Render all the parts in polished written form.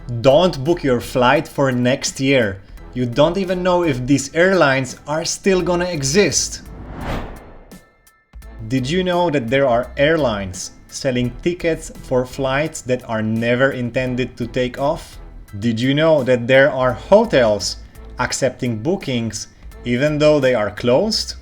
Don't book your flight for next year. You don't even know if these airlines are still gonna exist. Did you know that there are airlines selling tickets for flights that are never intended to take off? Did you know that there are hotels accepting bookings even though they are closed?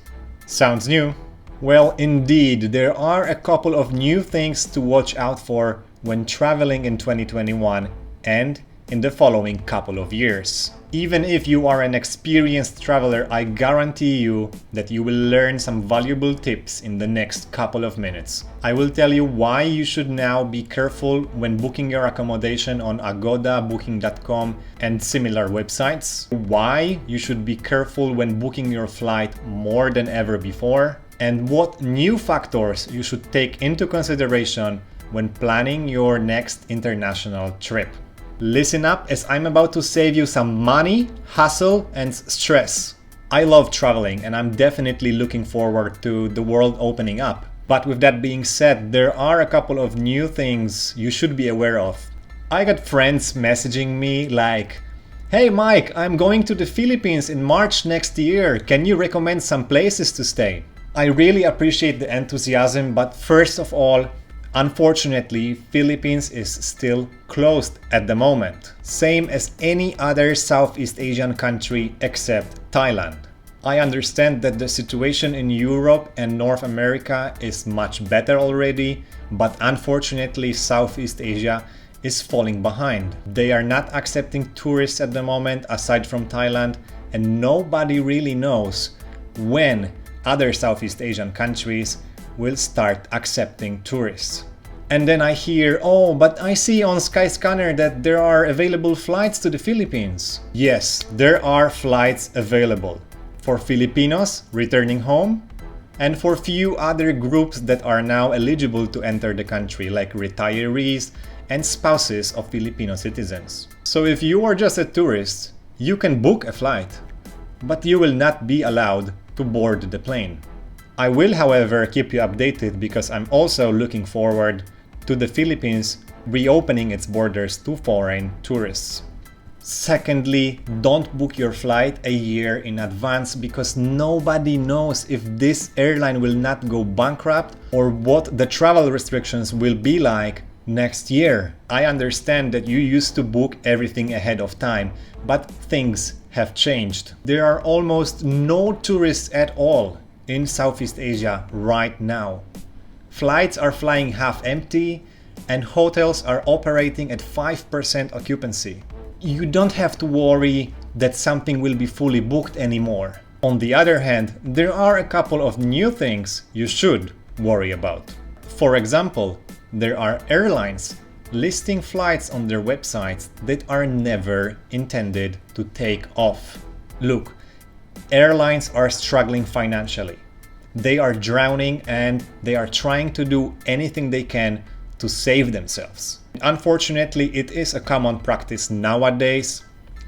Sounds new. Well, indeed, there are a couple of new things to watch out for when traveling in 2021 and in the following couple of years. Even if you are an experienced traveler, I guarantee you that you will learn some valuable tips in the next couple of minutes. I will tell you why you should now be careful when booking your accommodation on Agoda, Booking.com and similar websites, why you should be careful when booking your flight more than ever before, and what new factors you should take into consideration when planning your next international trip. Listen up, as I'm about to save you some money, hassle, and stress. I love traveling and I'm definitely looking forward to the world opening up. But with that being said, there are a couple of new things you should be aware of. I got friends messaging me like, "Hey Mike, I'm going to the Philippines in March next year. Can you recommend some places to stay?" I really appreciate the enthusiasm, but first of all, unfortunately, Philippines is still closed at the moment, same as any other Southeast Asian country except Thailand. I understand that the situation in Europe and North America is much better already, but unfortunately Southeast Asia is falling behind. They are not accepting tourists at the moment aside from Thailand, and nobody really knows when other Southeast Asian countries will start accepting tourists. And then I hear, "Oh, but I see on Skyscanner that there are available flights to the Philippines." Yes, there are flights available for Filipinos returning home and for few other groups that are now eligible to enter the country, like retirees and spouses of Filipino citizens. So if you are just a tourist, you can book a flight, but you will not be allowed to board the plane. I will, however, keep you updated because I'm also looking forward to the Philippines reopening its borders to foreign tourists. Secondly, don't book your flight a year in advance because nobody knows if this airline will not go bankrupt or what the travel restrictions will be like next year. I understand that you used to book everything ahead of time, but things have changed. There are almost no tourists at all in Southeast Asia right now. Flights are flying half empty and hotels are operating at 5% occupancy. You don't have to worry that something will be fully booked anymore. On the other hand, there are a couple of new things you should worry about. For example, there are airlines listing flights on their websites that are never intended to take off. Look, airlines are struggling financially. They are drowning and they are trying to do anything they can to save themselves. Unfortunately, it is a common practice nowadays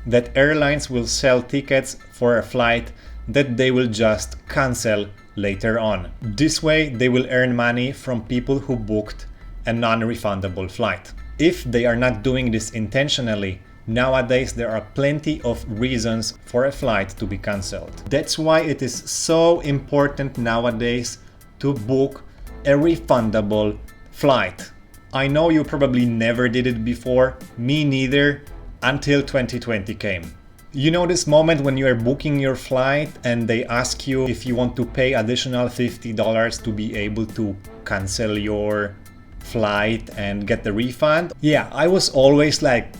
that airlines will sell tickets for a flight that they will just cancel later on. This way, they will earn money from people who booked a non-refundable flight. If they are not doing this intentionally, nowadays there are plenty of reasons for a flight to be cancelled. That's why it is so important nowadays to book a refundable flight. I know you probably never did it before, me neither, until 2020 came. You know this moment when you are booking your flight and they ask you if you want to pay additional $50 to be able to cancel your flight and get the refund? Yeah, I was always like,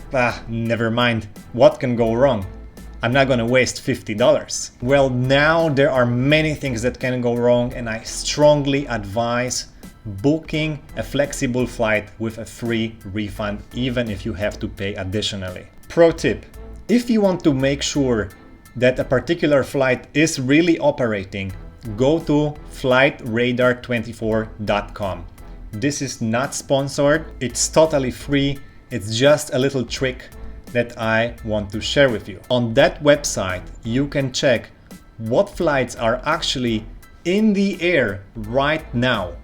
never mind, what can go wrong? I'm not gonna waste $50. Well, now there are many things that can go wrong, and I strongly advise booking a flexible flight with a free refund, even if you have to pay additionally. Pro tip: if you want to make sure that a particular flight is really operating, go to flightradar24.com. This is not sponsored, it's totally free, it's just a little trick that I want to share with you. On that website, you can check what flights are actually in the air right now.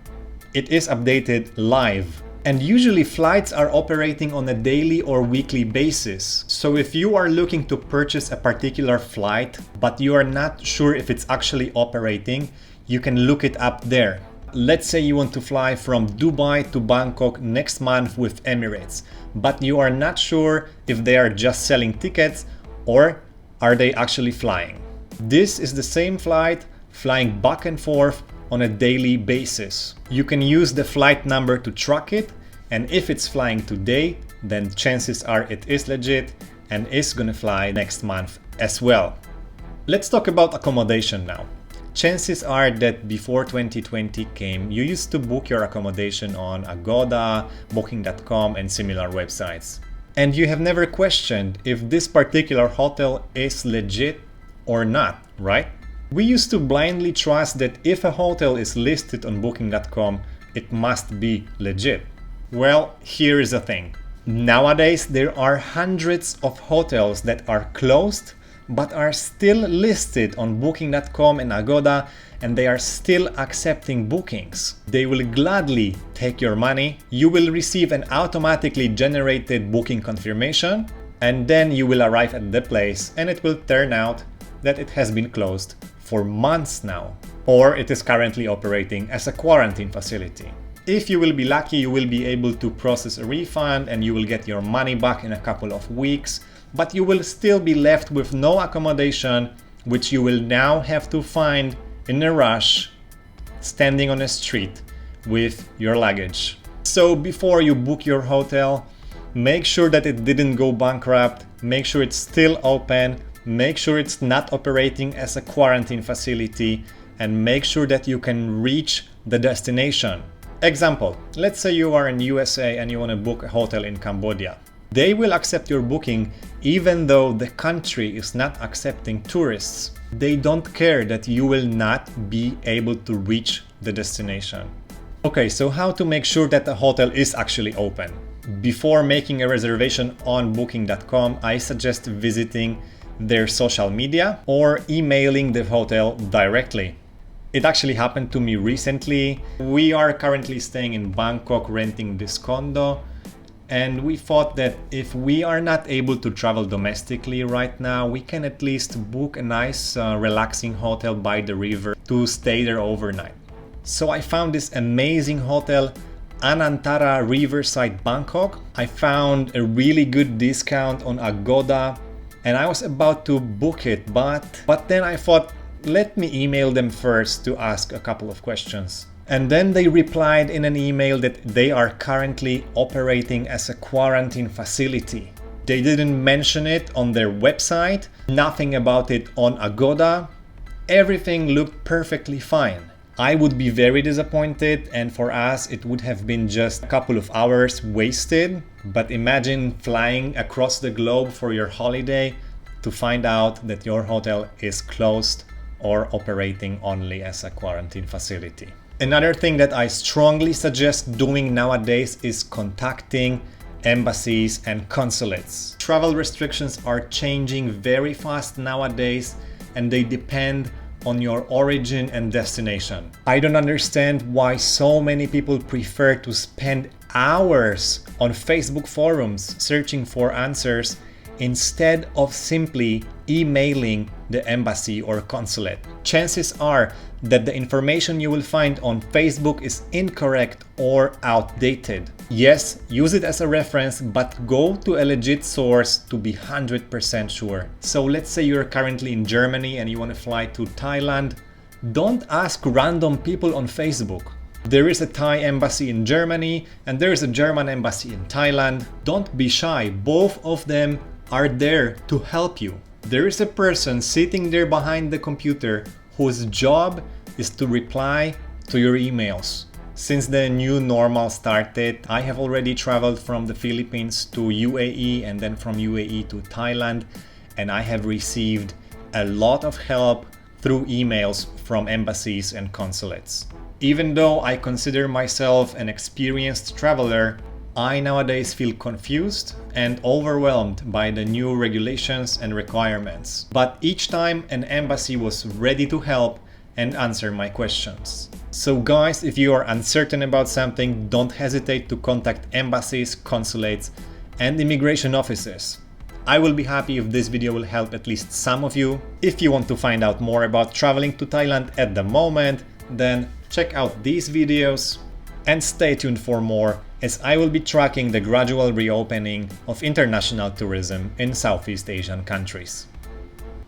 It is updated live And usually flights are operating on a daily or weekly basis. So if you are looking to purchase a particular flight, but you are not sure if it's actually operating, you can look it up there. Let's say you want to fly from Dubai to Bangkok next month with Emirates, but you are not sure if they are just selling tickets or are they actually flying. This is the same flight flying back and forth on a daily basis. You can use the flight number to track it, and if it's flying today, then chances are it is legit and is gonna fly next month as well. Let's talk about accommodation now. Chances are that before 2020 came, you used to book your accommodation on Agoda, Booking.com and similar websites. And you have never questioned if this particular hotel is legit or not, right? We used to blindly trust that if a hotel is listed on Booking.com, it must be legit. Well, here is the thing. Nowadays, there are hundreds of hotels that are closed but are still listed on Booking.com and Agoda, and they are still accepting bookings. They will gladly take your money. You will receive an automatically generated booking confirmation, and then you will arrive at the place and it will turn out that it has been closed for months now, or it is currently operating as a quarantine facility. If you will be lucky, you will be able to process a refund and you will get your money back in a couple of weeks, but you will still be left with no accommodation, which you will now have to find in a rush, standing on a street with your luggage. So before you book your hotel, make sure that it didn't go bankrupt, make sure it's still open, make sure it's not operating as a quarantine facility, and make sure that you can reach the destination. Example, let's say you are in USA and you want to book a hotel in Cambodia. They will accept your booking even though the country is not accepting tourists. They don't care that you will not be able to reach the destination. Okay, so how to make sure that the hotel is actually open? Before making a reservation on Booking.com, I suggest visiting their social media or emailing the hotel directly. It actually happened to me recently. We are currently staying in Bangkok renting this condo, and we thought that if we are not able to travel domestically right now, we can at least book a nice relaxing hotel by the river to stay there overnight. So I found this amazing hotel, Anantara Riverside Bangkok. I found a really good discount on Agoda and I was about to book it, but then I thought, let me email them first to ask a couple of questions. And then they replied in an email that they are currently operating as a quarantine facility. They didn't mention it on their website, nothing about it on Agoda. Everything looked perfectly fine. I would be very disappointed, and for us it would have been just a couple of hours wasted. But imagine flying across the globe for your holiday to find out that your hotel is closed or operating only as a quarantine facility. Another thing that I strongly suggest doing nowadays is contacting embassies and consulates. Travel restrictions are changing very fast nowadays, and they depend on your origin and destination. I don't understand why so many people prefer to spend hours on Facebook forums searching for answers instead of simply emailing the embassy or consulate. Chances are that the information you will find on Facebook is incorrect or outdated. Yes, use it as a reference, but go to a legit source to be 100% sure. So let's say you're currently in Germany and you want to fly to Thailand. Don't ask random people on Facebook. There is a Thai embassy in Germany and there is a German embassy in Thailand. Don't be shy, both of them are there to help you. There is a person sitting there behind the computer whose job is to reply to your emails. Since the new normal started, I have already traveled from the Philippines to UAE and then from UAE to Thailand, and I have received a lot of help through emails from embassies and consulates. Even though I consider myself an experienced traveler, I nowadays feel confused and overwhelmed by the new regulations and requirements. But each time an embassy was ready to help and answer my questions. So guys, if you are uncertain about something, don't hesitate to contact embassies, consulates, and immigration offices. I will be happy if this video will help at least some of you. If you want to find out more about traveling to Thailand at the moment, then check out these videos and stay tuned for more, as I will be tracking the gradual reopening of international tourism in Southeast Asian countries.